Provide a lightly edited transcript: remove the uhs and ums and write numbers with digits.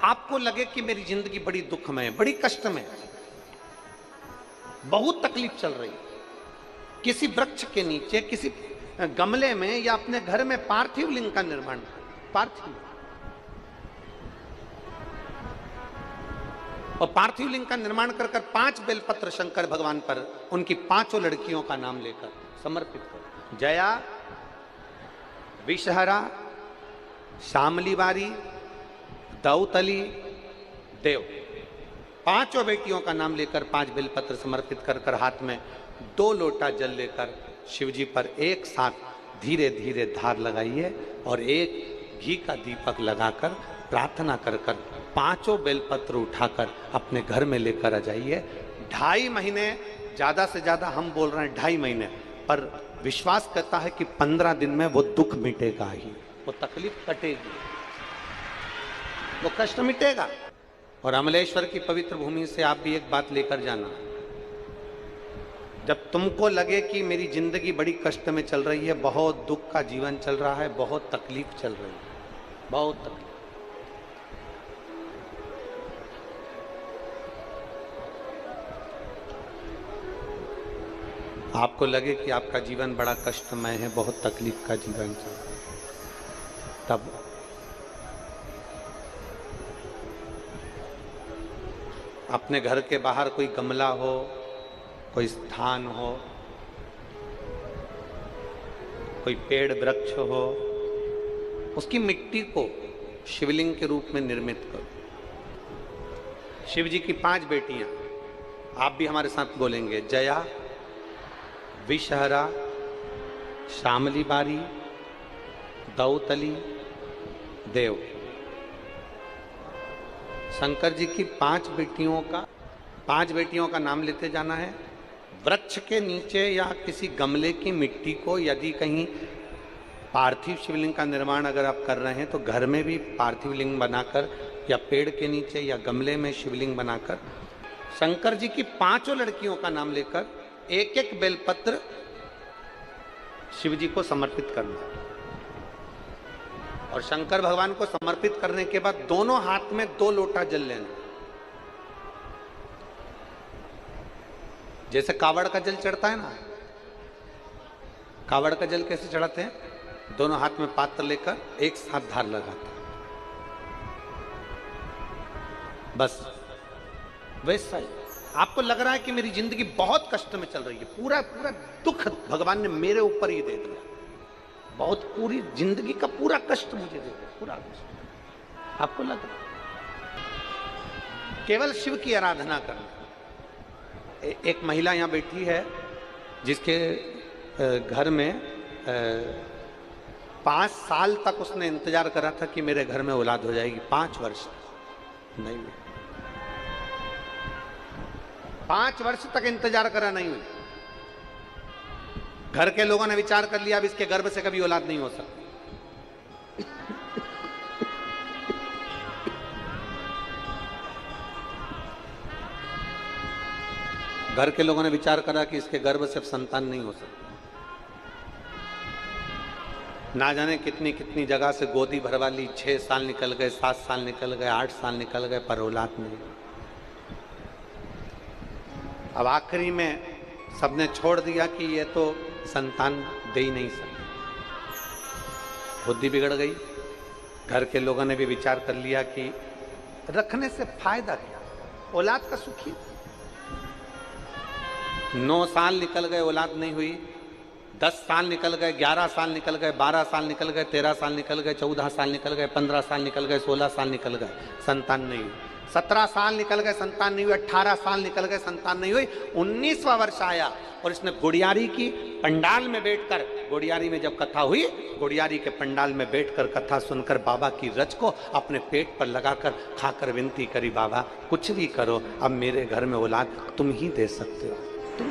आपको लगे कि मेरी जिंदगी बड़ी दुखमय है, बड़ी कष्टमय है, बहुत तकलीफ चल रही है, किसी वृक्ष के नीचे, किसी गमले में या अपने घर में पार्थिव लिंग का निर्माण, पार्थिव और पार्थिव लिंग का निर्माण कर 5 बेलपत्र शंकर भगवान पर उनकी 5 लड़कियों का नाम लेकर समर्पित करो। जया, विषहरा, श्यामली बारी, दौतली, देव, 5 बेटियों का नाम लेकर 5 बेलपत्र समर्पित कर हाथ में 2 लोटा जल लेकर शिव जी पर एक साथ धीरे धीरे धार लगाइए और एक घी का दीपक लगाकर प्रार्थना कर 5 बेलपत्र उठाकर अपने घर में लेकर आ जाइए। 2.5 महीने, ज्यादा से ज्यादा हम बोल रहे हैं 2.5 महीने, पर विश्वास करता है कि 15 दिन में वो दुख मिटेगा ही, वो तकलीफ कटेगी, वो कष्ट मिटेगा। और अमलेश्वर की पवित्र भूमि से आप भी एक बात लेकर जाना, जब तुमको लगे कि मेरी जिंदगी बड़ी कष्ट में चल रही है, बहुत दुख का जीवन चल रहा है, बहुत तकलीफ चल रही है, बहुत तकलीफ, आपको लगे कि आपका जीवन बड़ा कष्टमय है, बहुत तकलीफ का जीवन चल रहा है, तब अपने घर के बाहर कोई गमला हो, कोई स्थान हो, कोई पेड़ वृक्ष हो, उसकी मिट्टी को शिवलिंग के रूप में निर्मित करो। शिव जी की 5 बेटियां, आप भी हमारे साथ बोलेंगे, जया, विषहरा, श्यामली बारी, दौतली, देव। शंकर जी की 5 बेटियों का नाम लेते जाना है। वृक्ष के नीचे या किसी गमले की मिट्टी को, यदि कहीं पार्थिव शिवलिंग का निर्माण अगर आप कर रहे हैं तो घर में भी पार्थिव लिंग बनाकर या पेड़ के नीचे या गमले में शिवलिंग बनाकर शंकर जी की 5 लड़कियों का नाम लेकर एक बेलपत्र शिव जी को समर्पित करना। और शंकर भगवान को समर्पित करने के बाद दोनों हाथ में 2 लोटा जल लेना। जैसे कावड़ का जल चढ़ता है ना, कावड़ का जल कैसे चढ़ाते हैं, दोनों हाथ में पात्र लेकर एक साथ धार लगाते हैं, बस वैसा ही। आपको लग रहा है कि मेरी जिंदगी बहुत कष्ट में चल रही है, पूरा दुख भगवान ने मेरे ऊपर ही दे दिया, बहुत पूरी जिंदगी का पूरा कष्ट मुझे दे दिया, पूरा कष्ट। आपको लग रहा केवल शिव की आराधना करना। एक महिला यहां बैठी है जिसके घर में 5 साल तक उसने इंतजार करा था कि मेरे घर में औलाद हो जाएगी, 5 वर्ष नहीं हुई, 5 वर्ष तक इंतजार करा, नहीं हुई। घर के लोगों ने विचार कर लिया अब इसके गर्भ से कभी औलाद नहीं हो सकती। घर के लोगों ने विचार करा कि इसके गर्भ से संतान नहीं हो सकती। ना जाने कितनी कितनी जगह से गोदी भरवा ली, 6 साल निकल गए, 7 साल निकल गए, 8 साल निकल गए, पर औलाद नहीं। अब आखिरी में सबने छोड़ दिया कि ये तो संतान दे ही नहीं सकते, बुद्धि बिगड़ गई। घर के लोगों ने भी विचार कर लिया कि रखने से फायदा क्या, औलाद का सुखी। 9 साल निकल गए, औलाद नहीं हुई, 10 साल निकल गए, 11 साल निकल गए, 12 साल निकल गए, 13 साल निकल गए, 14 साल निकल गए, 15 साल निकल गए, 16 साल निकल गए, संतान नहीं हुई। 17 साल निकल गए, संतान नहीं हुई। 18 साल निकल गए, संतान नहीं हुई। 19वां वर्ष आया और इसने गुड़ियारी की पंडाल में बैठकर, गुड़ियारी में जब कथा हुई, गुड़ियारी के पंडाल में बैठकर कथा सुनकर बाबा की रच को अपने पेट पर लगाकर खाकर विनती करी, बाबा कुछ भी करो, अब मेरे घर में औलाद तुम ही दे सकते हो, तुम।